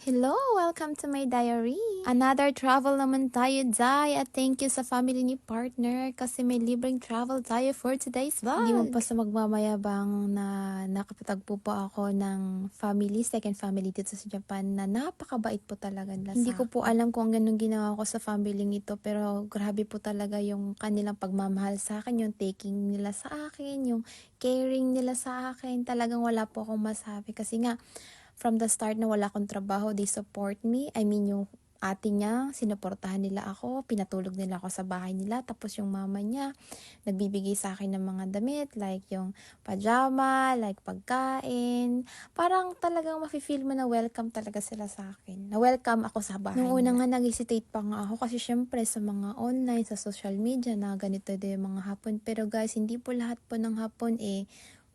Hello! Welcome to my diary. Another travel naman tayo, Day. At thank you sa family ni partner kasi may libreng travel tayo for today's vlog. Hindi mo pa sa magmamayabang na nakapatagpo po ako ng family, second family dito sa Japan na napakabait po talaga nila. Hindi ko po alam kung ganun ginawa ko sa family nito pero grabe po talaga yung kanilang pagmamahal sa akin, yung taking nila sa akin, yung caring nila sa akin. Talagang wala po akong masabi kasi nga from the start na wala akong trabaho, they support me. I mean, yung ate niya, sinuportahan nila ako, pinatulog nila ako sa bahay nila. Tapos yung mama niya, nagbibigay sa akin ng mga damit, like yung pajama, like pagkain. Parang talagang mafe-feel mo na welcome talaga sila sa akin. Na welcome ako sa bahay nila. Nung una nga nag-hesitate pa nga ako kasi syempre sa mga online, sa social media na ganito din yung mga hapon. Pero guys, hindi po lahat po ng hapon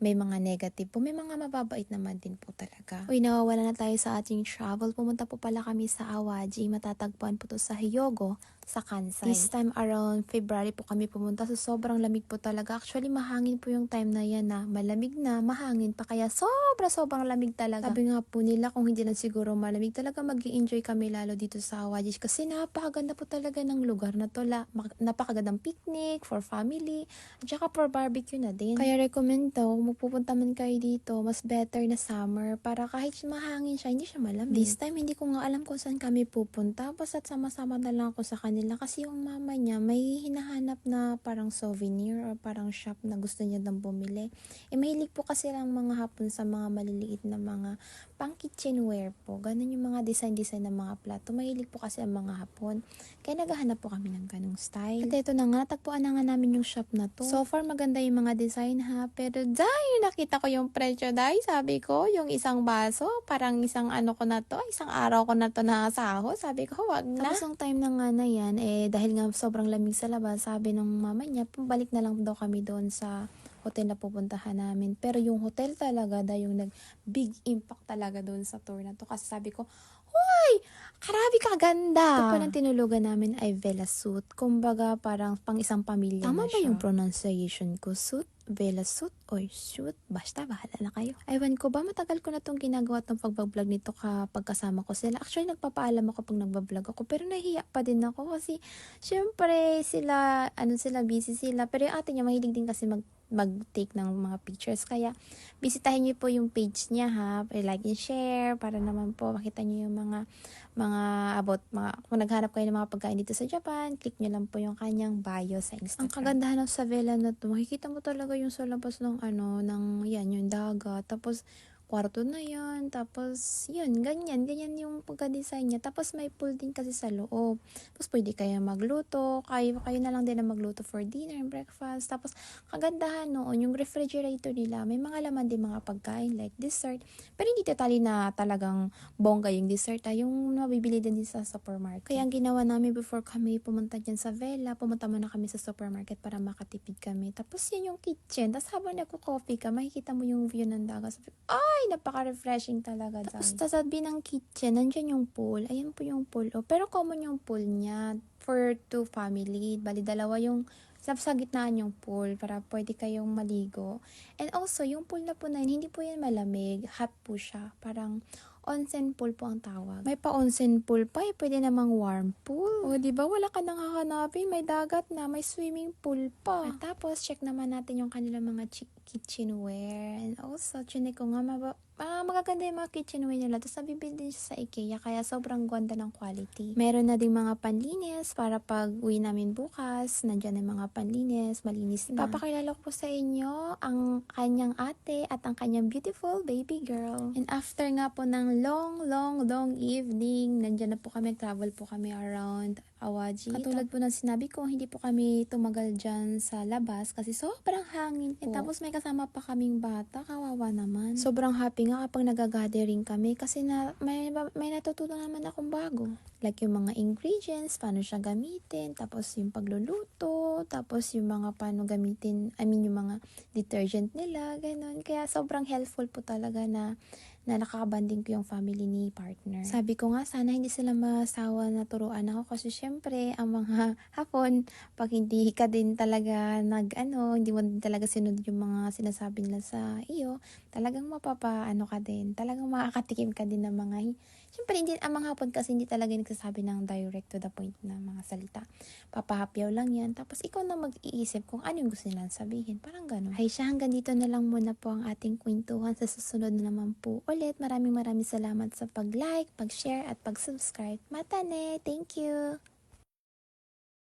may mga negative po. May mga mababait naman din po talaga. Uy, nawawala na tayo sa ating travel. Pumunta po pala kami sa Awaji. Matatagpuan po to sa Hyogo, sa Kansai. This time around February po kami pumunta. So, sobrang lamig po talaga. Actually, mahangin po yung time na yan na malamig na, mahangin pa. Kaya sobrang lamig talaga. Sabi nga po nila, kung hindi lang siguro malamig, talaga mag-i-enjoy kami lalo dito sa Awaji. Kasi napakaganda po talaga ng lugar na to. Napakagandang picnic for family. At saka for barbecue na din. Kaya recommend daw, pupunta man kayo dito, mas better na summer para kahit mahangin siya, hindi siya malamig. This time, hindi ko nga alam kung saan kami pupunta. Basta't sama-sama na lang ako sa kanila kasi yung mama niya may hinahanap na parang souvenir or parang shop na gusto niya nang bumili. Mahilig po kasi lang mga hapon sa mga maliliit na mga pang kitchenware po. Ganun yung mga design ng mga plato. Mahilig po kasi ang mga hapon. Kaya naghahanap po kami ng ganung style. At ito na nga, natagpuan na nga namin yung shop na to. So far, maganda yung mga design ha. Pero nakita ko yung presyo, dahil sabi ko, yung isang baso, parang isang ano ko na to, isang araw ko na to na sahod. Sabi ko, wag na. Tapos yung time na nga na yan, dahil nga sobrang lamig sa labas, sabi ng mama niya, balik na lang daw kami doon sa hotel na pupuntahan namin. Pero yung hotel talaga, dahil yung big impact talaga doon sa tour na to. Kasi sabi ko, hoy, grabe ka ganda. Ito palang tinulugan namin ay Vela Suite. Kumbaga, parang pang isang pamilya na siya. Tama ba yung pronunciation ko? Suite? Vela Suite? O shoot? Basta, bahala na kayo. Ewan ko ba, matagal ko na itong ginagawa itong pagbablog nito kapag kasama ko sila. Actually, nagpapaalam ako pag nagbablog ako. Pero nahihiya pa din ako kasi, syempre, sila busy sila. Pero yung ate niya, mahilig din kasi mag-take ng mga pictures. Kaya, bisitahin niyo po yung page niya ha. Like and share para naman po makita niyo yung mga kung naghanap kayo ng mga pagkain dito sa Japan, click niyo lang po yung kanyang bio sa Instagram. Ang kagandahan ng sa Vela na to, makikita mo talaga yung sa labas ng yan, yung dagat. Tapos, kwarto na yan. Tapos, yun, ganyan yung pagka-design niya. Tapos, may pool din kasi sa loob. Tapos, pwede kayo magluto. Kayo na lang din na magluto for dinner and breakfast. Tapos, kagandahan noon, yung refrigerator nila, may mga laman din mga pagkain like dessert. Pero hindi totally na talagang bongga yung dessert. Yung mabibili din sa supermarket. Kaya ang ginawa namin before kami pumunta dyan sa Vela, pumunta muna kami sa supermarket para makatipid kami. Tapos, yan yung kitchen. Tapos, habang nagko-coffee ka, makikita mo yung view ng dagat. Sabi, ay, napaka-refreshing talaga. Tapos, tasabi ng kitchen, nandyan yung pool. Ayan po yung pool. Pero common yung pool niya for 2 family. Bali, dalawa yung sa gitnaan yung pool para pwede kayong maligo. And also, yung pool na po na yun, hindi po yan malamig. Hot po siya. Parang onsen pool po ang tawag. May pa-onsen pool pa, pwede namang warm pool. O, di ba wala ka nang hahanapin, may dagat na, may swimming pool pa. At tapos, check naman natin yung kanilang mga kitchenware. And also, chinek ko nga, magaganda yung mga kitchenware nila. Tapos, nabibili din siya sa IKEA, kaya sobrang ganda ng quality. Meron na ding mga panlinis para pag uwi namin bukas, nandyan ang mga panlinis, malinis na. Papakilala ko po sa inyo ang kanyang ate at ang kanyang beautiful baby girl. And after nga po ng long evening, nandyan na po kami, travel po kami around Awaji. Katulad po ng sinabi ko, hindi po kami tumagal dyan sa labas kasi sobrang hangin po. Tapos may kasama pa kaming bata, kawawa naman. Sobrang happy nga kapag nagagathering kami kasi may natutunan naman akong bago. Like yung mga ingredients, paano siya gamitin, tapos yung pagluluto, tapos yung mga paano gamitin, yung mga detergent nila, ganun. Kaya sobrang helpful po talaga na na nakakabanding ko yung family ni partner. Sabi ko nga, sana hindi sila masawa na turuan ako kasi syempre, ang mga Hapon, pag hindi ka din talaga hindi mo din talaga sinunod yung mga sinasabi nila sa iyo, talagang mapapaano ka din, talagang makakatikim ka din ng mga, syempre hindi, ang mga Hapon kasi hindi talaga nagsasabi ng direct to the point na mga salita. Papahapyaw lang yan, tapos ikaw na mag-iisip kung ano yung gusto nilang sabihin, parang gano'n. Ay siya, hanggang dito na lang muna po ang ating kwentuhan. Sa susunod na naman po ulit. Maraming salamat sa pag-like, pag-share at pag-subscribe. Matane! Thank you!